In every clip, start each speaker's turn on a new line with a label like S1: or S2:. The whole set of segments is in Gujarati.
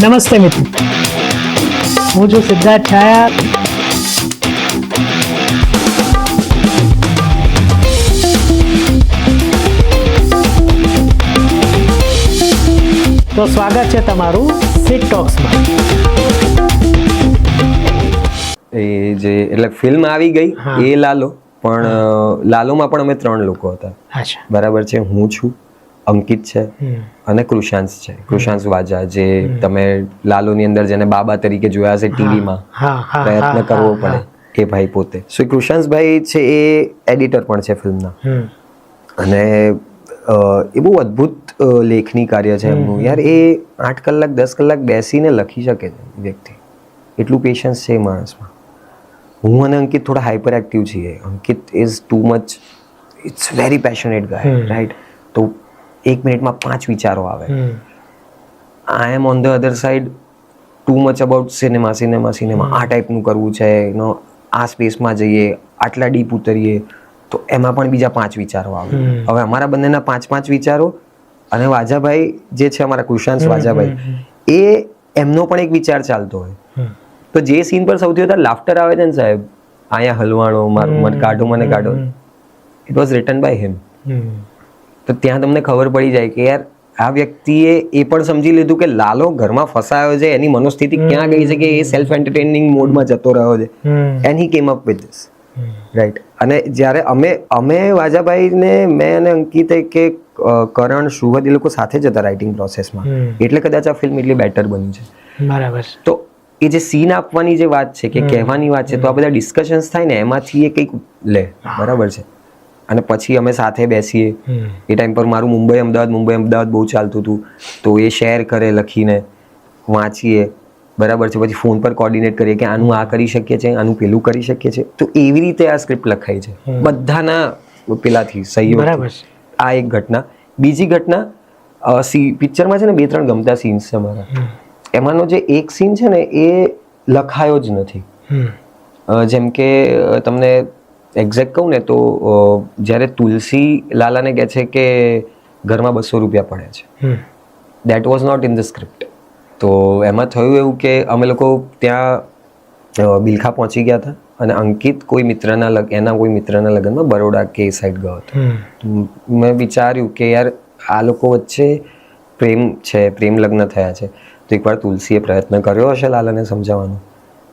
S1: નમસ્તે મિત્રો, હું છું સિદ્ધાર્થ છાયા. તો સ્વાગત છે તમારું સિટ ટોક્સમાં.
S2: એ જે એટલે ફિલ્મ આવી ગઈ એ લાલો, પણ લાલોમાં પણ અમે 3 લોકો હતા.
S1: અચ્છા,
S2: બરાબર છે. હું છું, અંકિત છે અને કૃષાંશ છે. કૃષાંશ વાજા, જે તમે લાલોની અંદર જેને બાબા તરીકે જોયા હશે ટીવીમાં, પ્રયત્ન કરવો પડે, એ ભાઈ પોતે. સો કૃષાંશભાઈ છે એ એડિટર પણ છે ફિલ્મના, અને એ બહુ અદ્ભુત લેખની કાર્ય છે એમનું. યાર એ 8 કલાક 10 કલાક બેસીને લખી શકે છે વ્યક્તિ, એટલું પેશન્સ છે એ માણસમાં. હું અને અંકિત થોડા હાઈપર એક્ટિવ છીએ. Ankit is too much, it's very passionate guy, right? તો 1 મિનિટમાં 5 વિચારો આવે. I am on the other side too much about cinema. આ ટાઈપનું કરવું છે, આ સ્પેસમાં જઈએ, આટલા ડીપ ઉતરીએ, તો એમાં પણ બીજા 5 વિચારો આવે. હવે અમારા બંનેના 5 વિચારો, અને વાજાભાઈ જે છે અમારા કૃષાંશ વાજાભાઈ, એ એમનો પણ એક વિચાર ચાલતો હોય. તો જે સીન પર સૌથી વધારે લાફ્ટર આવે છે ને સાહેબ, અહીંયા હલવાણો, મને કાઢો, it was written by him. તો ત્યાં તમને ખબર પડી જાય કે યાર આ વ્યક્તિએ એ પણ સમજી લીધું કે લાલો ઘરમાં ફસાયો છે, એની મનોસ્થિતિ ક્યાં ગઈ છે કે એ સેલ્ફ એન્ટરટેનિંગ મોડમાં જતો રહ્યો છે, એન્ડ હી કેમ અપ વિથ ધીસ, રાઈટ? અને જ્યારે અમે વાજાભાઈને, મેં અને અંકિતે કે કરણ, શુભદ, એ લોકો સાથે જ હતા રાઇટિંગ પ્રોસેસમાં, એટલે કદાચ આ ફિલ્મ એટલી બેટર બની છે.
S1: બરાબર.
S2: તો એ જે સીન આપવાની જે વાત છે કે કહેવાની વાત છે, તો આ બધા ડિસ્કશન્સ થાય ને, એમાંથી એ કંઈક લે, બરાબર છે. અને પછી અમે સાથે બેસીએ. એ ટાઈમ પર મારું મુંબઈ અમદાવાદ બહુ ચાલતું હતું, તો એ શેર કરે, લખીને વાંચીએ, બરાબર છે. પછી ફોન પર કોર્ડિનેટ કરીએ કે આનું આ કરી શકીએ છીએ, આનું પેલું કરી શકીએ છીએ. તો એવી રીતે આ સ્ક્રિપ્ટ લખાઈ છે, બધાના પેલાથી સહયોગ. આ એક ઘટના. બીજી ઘટના, પિક્ચરમાં છે ને 2-3 ગમતા સીન્સ છે મારા. એમાંનો જે એક સીન છે ને એ લખાયો જ નથી. જેમ કે તમને એક્ઝેક્ટ કહું ને તો, જ્યારે તુલસી લાલાને કહે છે કે ઘરમાં 200 રૂપિયા પડે છે, that was not in the script. તો એમાં થયું એવું કે અમે લોકો ત્યાં બિલખા પહોંચી ગયા હતા, અને અંકિત એના કોઈ મિત્રના લગ્નમાં બરોડા કે સાઈડ ગયો હતો. મેં વિચાર્યું કે યાર આ લોકો વચ્ચે પ્રેમ છે, પ્રેમ લગ્ન થયા છે, તો એકવાર તુલસીએ પ્રયત્ન કર્યો હશે લાલાને સમજાવવાનો.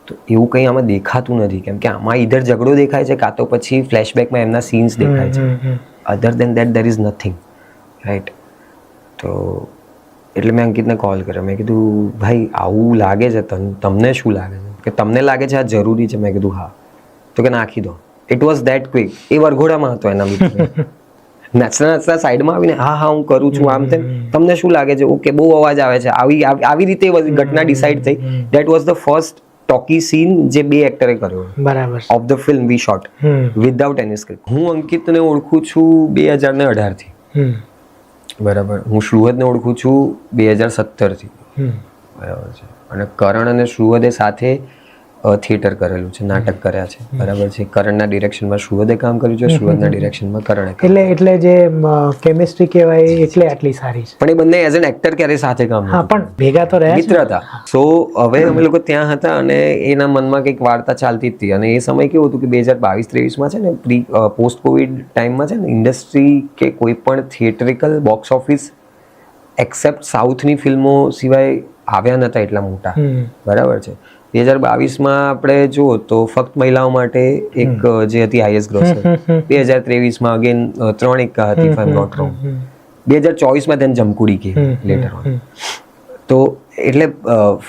S2: તો એવું કંઈ આમાં દેખાતું નથી, કેમ કે આમાં ઈધર ઝઘડો દેખાય છે, કાં તો પછી ફ્લેશબેકમાં એમના સીન્સ દેખાય છે. Other than that there is nothing, right? તો એટલે મેં અંકિતને કોલ કર્યો. મેં કીધું ભાઈ આવું લાગે છે, તમને શું લાગે છે? કે તમને લાગે છે આ જરૂરી છે? મેં કીધું હા. તો કે નાખી દો. It was that quick. એ વરઘોડામાં હતો એના મિત્ર, નાચતા સાઈડમાં આવીને હા હું કરું છું, આમ તેમ. તમને શું લાગે છે? ઓકે, બહુ અવાજ આવે છે. આવી રીતે ઘટના ડિસાઈડ થઈ. That was the first talkie scene જે 2 એક્ટરે કર્યો,
S1: બરાબર,
S2: of the film we shot without any script. હું અંકિતને ઓળખું છું 2018 થી, બરાબર. હું શુહદને ઓળખું છું 2017 થી, બરાબર છે. અને કરણ અને શુહદે સાથે થિયેટર કરેલું છે, નાટક કર્યા છે, બરાબર છે. કરણના ડિરેક્શનમાં શુહદે કામ કર્યું છે, શુહદના ડિરેક્શનમાં કરણે.
S1: એટલે જે કેમિસ્ટ્રી કહેવાય એટલે આટલી સારી છે.
S2: પણ એ બંને એઝ એન એક્ટર ક્યારે સાથે કામ
S1: હા, પણ ભેગા તો રહ્યા,
S2: મિત્ર હતા. સો હવે અમે લોકો ત્યાં હતા, અને એના મનમાં કંઈક વાર્તા ચાલતી હતી. અને એ સમય કેવું હતું કે 2022-23માં છે ને, પોસ્ટ કોવિડ ટાઈમમાં છે ને, ઇન્ડસ્ટ્રી કે કોઈ પણ થિયેટરિકલ બોક્સ ઓફિસ એક્સેપ્ટ સાઉથની ફિલ્મો સિવાય આવ્યા નતા એટલા મોટા, બરાબર છે. 2022માં આપણે જુઓ તો ફક્ત મહિલાઓ માટે એક જે હતી હાઈએસ્ટ ગ્રોસર. 2023માં અગેન 3 એક્કા હતી, if I am not wrong. 2024માં તેને જમકુડી કે લેટર ઓન. તો એટલે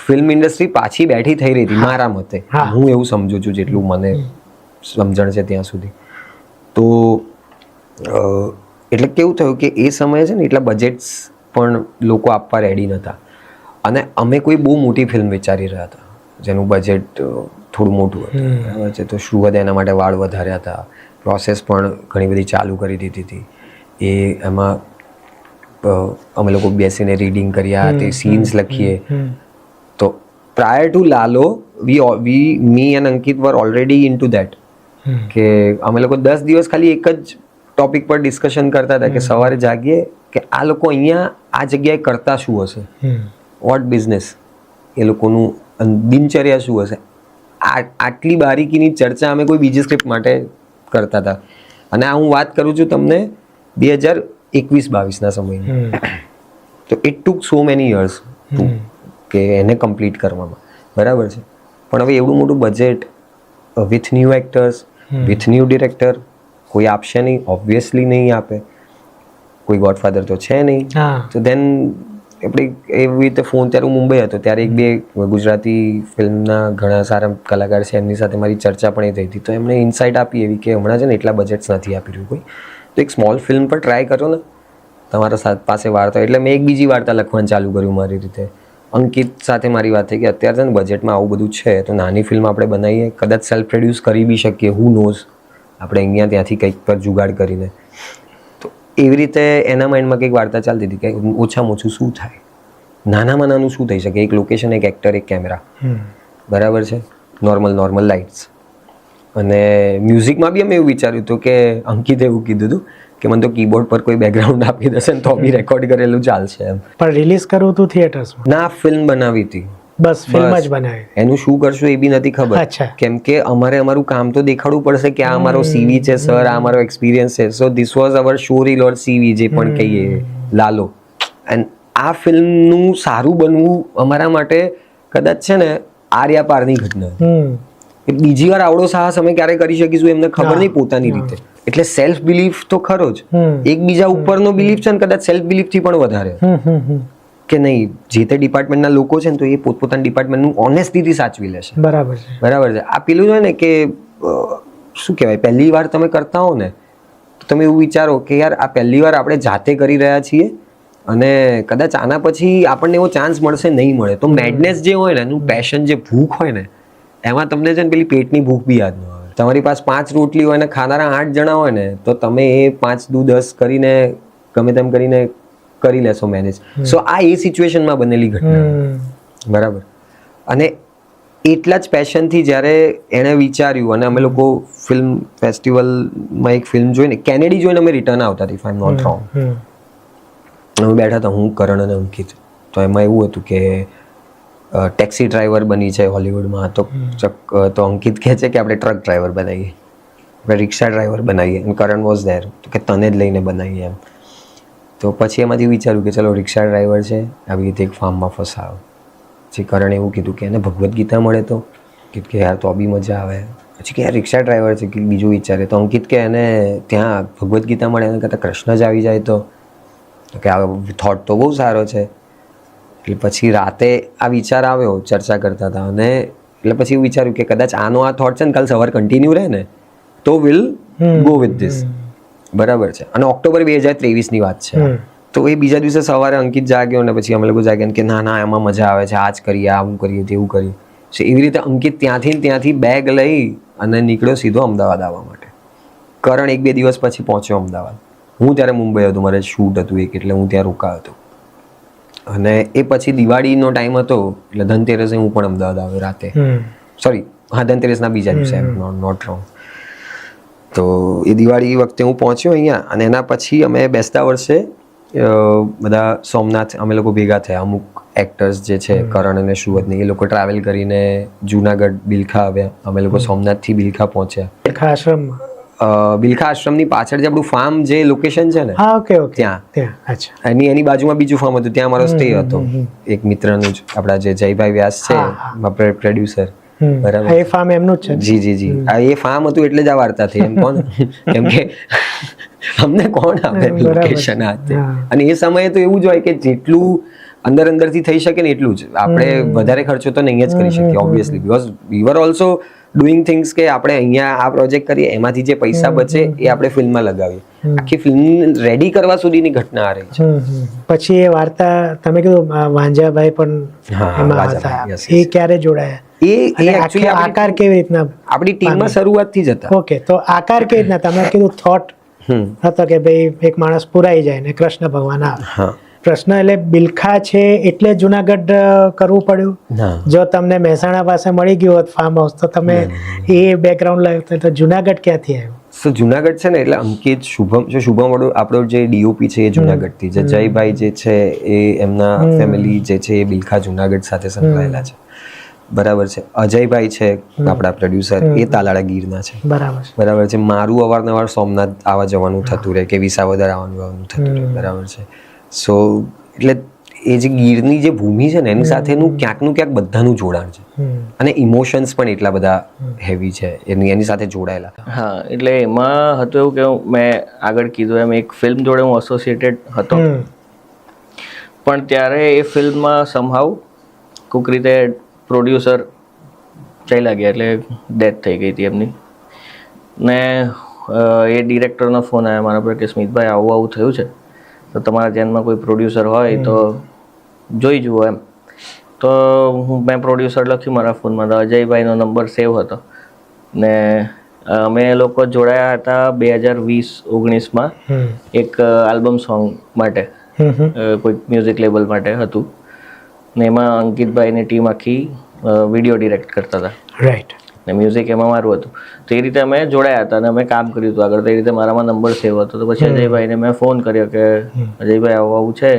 S2: ફિલ્મ ઇન્ડસ્ટ્રી પાછી બેઠી થઈ રહી હતી મારા મતે, હું એવું સમજુ છું, જેટલું મને સમજણ છે ત્યાં સુધી. તો એટલે કેવું થયું કે એ સમયે છે ને એટલા બજેટ્સ પણ લોકો આપવા રેડી નહોતા, અને અમે કોઈ બહુ મોટી ફિલ્મ વિચારી રહ્યા હતા જેનું બજેટ થોડું મોટું હતું, બરાબર છે. તો શુહદે એના માટે વાળ વધાર્યા હતા, પ્રોસેસ પણ ઘણી બધી ચાલુ કરી દીધી હતી. એમાં અમે લોકો બેસીને રીડિંગ કર્યા, તે સીન્સ લખીએ. તો prior to Lalo me and Ankit were already into that, કે અમે લોકો 10 દિવસ ખાલી એક જ ટોપિક પર ડિસ્કશન કરતા હતા કે સવારે જાગીએ કે આ લોકો અહીંયા આ જગ્યાએ કરતા શું હશે, વોટ બિઝનેસ, એ લોકોનું દિનચર્યા શું હશે, આટલી બારીકીની ચર્ચા અમે કોઈ બીજી સ્ક્રિપ્ટ માટે કરતા હતા. અને આ હું વાત કરું છું તમને 2021-22ના સમયની. તો it took so many years કે એને કમ્પ્લીટ કરવામાં, બરાબર છે. પણ હવે એવડું મોટું budget with new actors, with new director કોઈ આપશે નહીં, ઓબ્વિયસલી નહીં આપે. કોઈ ગોડફાધર તો છે નહીં. તો દેન આપણે એવી રીતે ફોન, ત્યારે હું મુંબઈ હતો ત્યારે 1-2 ગુજરાતી ફિલ્મના ઘણા સારા કલાકાર છે, એમની સાથે મારી ચર્ચા પણ એ થઈ હતી. તો એમણે ઇન્સાઇટ આપી એવી કે હમણાં છે ને એટલા બજેટ્સ નથી આપી રહ્યું કોઈ, તો એક સ્મોલ ફિલ્મ પર ટ્રાય કરો ને, તમારા પાસે વાર્તા. એટલે મેં એક બીજી વાર્તા લખવાનું ચાલુ કર્યું મારી રીતે. અંકિત સાથે મારી વાત થઈ કે અત્યારે છે ને બજેટમાં આવું બધું છે, તો નાની ફિલ્મ આપણે બનાવીએ, કદાચ સેલ્ફ પ્રોડ્યુસ કરી બી શકીએ, હુ નોઝ, આપણે અહીંયા ત્યાંથી કંઈક પર જુગાડ કરીને. તો એવી રીતે એના માઇન્ડમાં કંઈક વાર્તા ચાલતી હતી કે ઓછામાં ઓછું શું થાય, નાનામાં નાનું શું થઈ શકે, એક લોકેશન, એક એક્ટર, એક કેમેરા, બરાબર છે, નોર્મલ લાઇટ્સ. અને મ્યુઝિકમાં બી અમે એવું વિચાર્યું હતું કે અંકિત એવું કીધું હતું કે મને તો કીબોર્ડ પર કોઈ બેકગ્રાઉન્ડ આપી દેશે ને તો બી રેકોર્ડ કરેલું ચાલશે એમ.
S1: પણ રિલીઝ કરવું હતું થિયેટર્સમાં?
S2: ના, ફિલ્મ બનાવી હતી,
S1: બસ ફિલ્મ જ બનાવી.
S2: એનું શું કરશું એ બી નથી ખબર, કેમ કે અમારું કામ તો દેખાડવું પડશે કે આ અમારો સીવી છે સર, આ અમારો એક્સપિરિયન્સ છે. So this was our show reel or CV, જે પણ કહીએ, લાલો. એન્ડ આ ફિલ્મનું સારું બનવું અમારા માટે કદાચ છે ને આર્યા પારની ઘટના. બીજી વાર આવડો સાહસ અમે ક્યારે કરી શકીશું એમને ખબર નહીં પોતાની રીતે. એટલે સેલ્ફ બિલીફ તો ખરો જ, એકબીજા ઉપરનો બિલીફ છે ને કદાચ સેલ્ફ બિલીફ થી પણ વધારે, કે નહીં જે તે ડિપાર્ટમેન્ટના લોકો છે ને તો એ પોતપોતાના ડિપાર્ટમેન્ટનું ઓનેસ્ટીથી સાચવી લેશે.
S1: બરાબર
S2: છે. આ પેલું છે ને કે શું કહેવાય, પહેલી વાર તમે કરતા હો ને તો તમે એવું વિચારો કે યાર આ પહેલી વાર આપણે જાતે કરી રહ્યા છીએ અને કદાચ આના પછી આપણને એવો ચાન્સ મળશે નહીં મળે. તો મેડનેસ જે હોય ને, એનું પેશન, જે ભૂખ હોય ને, એમાં તમને છે ને પેલી પેટની ભૂખ બી યાદ ન આવે. તમારી પાસે 5 રોટલી હોય ને ખાનારા 8 જણા હોય ને તો તમે એ 5 દુ 10 કરીને ગમે તેમ કરીને કરી લેશો મેનેજ. સો આ એ સિચ્યુએશનમાં બનેલી ઘટના, બરાબર. અને એટલા જ પેશનથી જ્યારે એણે વિચાર્યું અને અમે લોકો ફિલ્મ ફેસ્ટિવલમાં એક ફિલ્મ જોઈને, કેનેડી જોઈને અમે રિટર્ન આવતા હતા, if I am not wrong. અમે બેઠા હતા, હું, કરણ અને અંકિત. તો એમાં એવું હતું કે ટેક્સી ડ્રાઈવર બની છે હોલિવૂડમાં, તો અંકિત કહે છે કે આપણે ટ્રક ડ્રાઈવર બનાવીએ, આપણે રિક્ષા ડ્રાઈવર બનાવીએ. અને કરણ વોઝ ધેર, તો કે તને જ લઈને બનાવીએ એમ. તો પછી એમાંથી વિચાર્યું કે ચલો રિક્ષા ડ્રાઈવર છે, આવી રીતે એક ફાર્મમાં ફસાયો. પછી કરણ એવું કીધું કે એને ભગવદ્ ગીતા મળે તો કે યાર તો બી મજા આવે. પછી કે યાર રિક્ષા ડ્રાઈવર છે, કે બીજું વિચારે. તો અંકિત કે એને ત્યાં ભગવદ્ ગીતા મળે એને કરતાં કૃષ્ણ જ આવી જાય તો કે આ થોટ તો બહુ સારો છે. એટલે પછી રાતે આ વિચાર આવ્યો, ચર્ચા કરતા હતા, અને એટલે પછી એવું વિચાર્યું કે કદાચ આનો આ થોટ છે ને કાલ સવાર કન્ટિન્યુ રહે ને તો વિલ ગો વિથ ધીસ, બરાબર છે. અને ઓક્ટોબર 2023ની વાત છે. તો એ બીજા દિવસે સવારે અંકિત જાગ્યો ને પછી અમે લોકો જાગ્યા કે ના એમાં મજા આવે છે, આ જ કરીએ, આવું કરીએ, તેવું કરીએ. સો એવી રીતે અંકિત ત્યાંથી બેગ લઈ અને નીકળ્યો સીધો અમદાવાદ આવવા માટે. કરણ 1-2 દિવસ પછી પહોંચ્યો અમદાવાદ. હું ત્યારે મુંબઈ હતો, મારે શૂટ હતું એક, એટલે હું ત્યાં રોકાયો હતો. અને એ પછી દિવાળીનો ટાઈમ હતો એટલે ધનતેરસે હું પણ અમદાવાદ આવ્યો રાતે. સોરી, હા, ધનતેરસના બીજા દિવસે, નોટ રોંગ. તો એ દિવાળી વખતે હું પહોંચ્યો અહીંયા. અને એના પછી અમે બેસતા વર્ષે બધા સોમનાથ અમે લોકો ભેગા થયા. અમુક એક્ટર્સ જે છે, કરણ અને સુવદને, એ લોકો ટ્રાવેલ કરીને જુનાગઢ બિલખા આવ્યા. અમે લોકો સોમનાથથી બિલખા પહોંચ્યા.
S1: બિલખા આશ્રમમાં?
S2: બિલખા આશ્રમની પાછળ જે આપણું ફાર્મ, જે લોકેશન છે ને, ત્યાં એની બાજુમાં બીજું ફાર્મ હતું, ત્યાં મારો સ્ટે હતો એક મિત્રનું જ, આપણા જે જયભાઈ વ્યાસ છે પ્રોડ્યુસર, બરાબર.
S1: એ ફાર્મ એમનું જ છે?
S2: જી. એ ફાર્મ હતું એટલે જ આ વાર્તા થઈ એમ કોણ, કેમ કે અમને કોણ આપે લોકેશન આ. અને એ સમયે તો એવું જ હોય કે જેટલું અંદરથી થઈ શકે ને એટલું જ. આપણે વધારે ખર્ચો તો નહીં જ કરી શકીએ obviously, because we var also doing things કે આપણે અહીંયા આ પ્રોજેક્ટ કરીએ, એમાંથી જે પૈસા બચે એ આપણે ફિલ્મમાં લગાવીએ. આખી ફિલ્મ રેડી કરવા સુધીની ઘટના આ રહી છે.
S1: પછી એ વાર્તા તમે કીધું વાંજાભાઈ પણ એમાં હતા, એ ક્યારે જોડાયા? એ એકચ્યુઅલી આકાર કેવી રીતના
S2: આપણી ટીમમાં શરૂઆતથી જ હતા.
S1: ઓકે, તો આકાર કેવી રીતના? તમે કીધું થોટ હતો કે ભાઈ એક માણસ પુરાઈ જાય ને કૃષ્ણ ભગવાન આવે. પ્રશ્ન એટલે બિલખા છે એટલે જુનાગઢ કરવું પડ્યું? જો તમને મહેસાણા પાસે મળી ગયું હોત ફાર્મ હાઉસ તો તમે એ બેકગ્રાઉન્ડ લાવ્યું તો જુનાગઢ ક્યાંથી આવ્યું?
S2: સો જુનાગઢ છે ને એટલે અંકિત શુભમ આપણો જે ડીઓપી છે એ જુનાગઢથી છે. જયભાઈ જે છે એ એમના ફેમિલી જે છે એ બિલખા જુનાગઢ સાથે સંકળાયેલા છે. બરાબર છે. અજયભાઈ છે આપણા પ્રોડ્યુસર, એ તાલાળા ગીરના છે. બરાબર છે. મારું અવારનવાર સોમનાથ આવવા જવાનું થતું રહે કે વિસાવદર આવવાનું થતું રહે. બરાબર છે. સો એટલે એ જે ગીરની જે ભૂમિ છે ને એની સાથેનું ક્યાંકનું ક્યાંક બધાનું જોડાણ છે અને ઇમોશન્સ પણ એટલા બધા હેવી છે એની સાથે જોડાયેલા.
S3: હા, એટલે એમાં હતું એવું કે મેં આગળ કીધું એમ એક ફિલ્મ જોડે હું એસોસિએટેડ હતો, પણ ત્યારે એ ફિલ્મમાં સમહાવ કોઈક રીતે પ્રોડ્યુસર ચાલ્યા ગયા, એટલે ડેથ થઈ ગઈ હતી એમની. ને એ ડિરેક્ટરનો ફોન આવ્યો મારા પર કે સ્મિતભાઈ આવું આવું થયું છે, તો તમારા ધ્યાનમાં કોઈ પ્રોડ્યુસર હોય તો જોઈ જુઓ એમ. તો મેં પ્રોડ્યુસર લખ્યું મારા ફોનમાં, તો અજયભાઈનો નંબર સેવ હતો ને અમે લોકો જોડાયા હતા 2020-19માં એક આલ્બમ સોંગ માટે, કોઈ મ્યુઝિક લેબલ માટે હતું ને એમાં અંકિતભાઈની ટીમ આખી વિડીયો ડિરેક્ટ કરતા હતા.
S1: રાઈટ.
S3: ને મ્યુઝિક એમાં મારું હતું. તો એ રીતે અમે જોડાયા હતા અને અમે કામ કર્યું હતું આગળ. તો એ રીતે મારામાં નંબર સેવ હતો. તો પછી અજયભાઈને મેં ફોન કર્યો કે અજયભાઈ આવું આવું છે.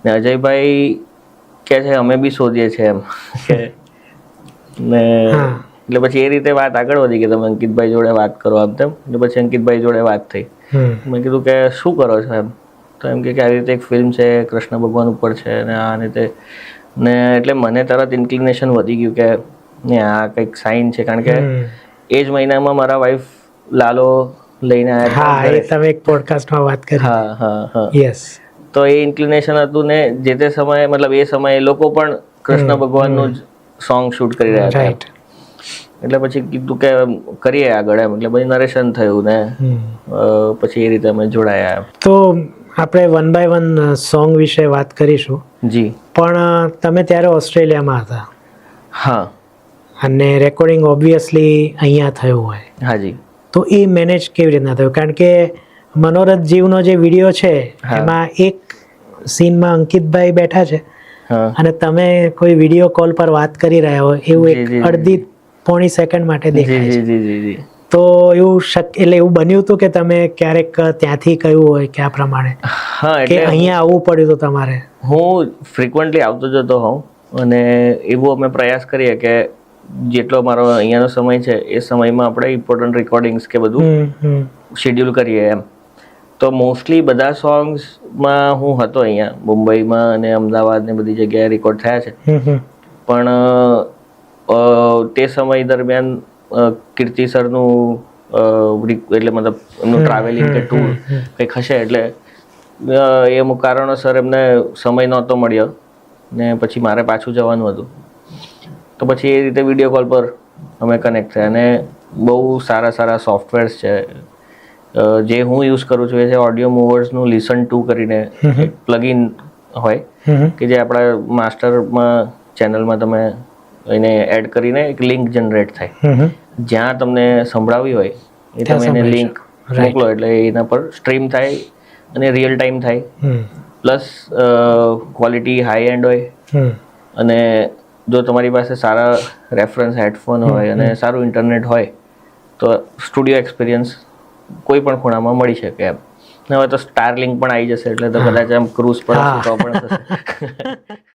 S3: ને અજયભાઈ કે છે અમે બી શોધીએ છીએ એમ કે. ને એટલે પછી એ રીતે વાત આગળ વધી કે તમે અંકિતભાઈ જોડે વાત કરો આમ તેમ. એટલે પછી અંકિતભાઈ જોડે વાત થઈ. મેં કીધું કે શું કરો છો એમ. તો એમ કે આવી રીતે એક ફિલ્મ છે કૃષ્ણ ભગવાન ઉપર છે ને આ રીતે. ને એટલે મને તરત ઇન્ક્લિનેશન વધી ગયું કે ને આ કંઈક સાઇન છે, કારણ કે એ જ મહિનામાં મારા વાઈફ લાલો લઈને આવ્યા.
S1: હા, એ તમે એક પોડકાસ્ટમાં વાત કરી.
S3: હા હા હા,
S1: યસ.
S3: તો એ ઇન્ક્લિનેશન હતું ને જે તે સમયે મતલબ એ સમયે લોકો પણ કૃષ્ણ ભગવાનનું જ સોંગ શૂટ કરી રહ્યા હતા.
S1: રાઈટ.
S3: એટલે પછી કીધું કે કરીએ આગળ એમ. એટલે પછી નરેશન થયું ને પછી એ રીતે અમે જોડાયા.
S1: તો આપણે 1 by 1 સોંગ વિશે વાત કરીશું.
S3: જી.
S1: પણ તમે ત્યારે ઓસ્ટ્રેલિયામાં હતા.
S3: હા.
S1: અને રેકોર્ડિંગ ઓબ્વિયસલી અહીંયા થયું હોય.
S3: હાજી.
S1: તો એ મેનેજ કેવી રીતના થયું? કારણ કે મનોરથ જીવનો જે વિડીયો છે એમાં એક સીનમાં અંકિતભાઈ બેઠા છે અને તમે કોઈ વિડીયો કોલ પર વાત કરી રહ્યા હોય એવું એક અડધી પોણી સેકન્ડ માટે દેખાય છે. તો એવું એટલે એવું બન્યું હતું કે તમે ક્યારેક ત્યાંથી કહ્યું હોય કે આ પ્રમાણે કે અહીંયા આવવું પડ્યું હતું તમારે?
S3: હું ફ્રિકવન્ટલી આવતો જતો હોઉં અને એવો અમે પ્રયાસ કરીએ કે જેટલો મારો અહીંયાનો સમય છે એ સમયમાં આપણે ઇમ્પોર્ટન્ટ રેકોર્ડિંગ્સ કે બધું શેડ્યુલ કરીએ એમ. તો મોસ્ટલી બધા સોંગ્સમાં હું હતો અહીંયા મુંબઈમાં અને અમદાવાદ ને બધી જગ્યાએ રેકોર્ડ થયા છે. પણ તે સમય દરમિયાન કીર્તિ સરનું એટલે મતલબ એમનું ટ્રાવેલિંગ કે ટૂર કંઈક હશે એટલે એ અમુક કારણોસર એમને સમય નહોતો મળ્યો ને પછી મારે પાછું જવાનું હતું. તો પછી એ રીતે વિડીયો કોલ પર અમે કનેક્ટ થયા. અને બહુ સારા સારા સોફ્ટવેર્સ છે જે હું યુઝ કરું છું. એ છે ઓડિયો મૂવર્સનું લિસન ટુ કરીને એક પ્લગઇન હોય કે જે આપણા માસ્ટરમાં ચેનલમાં તમે એને એડ કરીને એક લિંક જનરેટ થાય. જ્યાં તમને સંભળાવી હોય એ તમે એને લિંક મોકલો એટલે એના પર સ્ટ્રીમ થાય અને રિયલ ટાઈમ થાય. પ્લસ ક્વોલિટી હાઈ એન્ડ હોય અને જો તમારી પાસે સારા રેફરન્સ હેડફોન હોય અને સારું ઇન્ટરનેટ હોય તો સ્ટુડિયો એક્સપિરિયન્સ કોઈ પણ ખૂણામાં મળી શકે એમ. હવે તો સ્ટાર લિંક પણ આવી જશે એટલે તો કદાચ આમ ક્રૂઝ પર તો પણ થશે.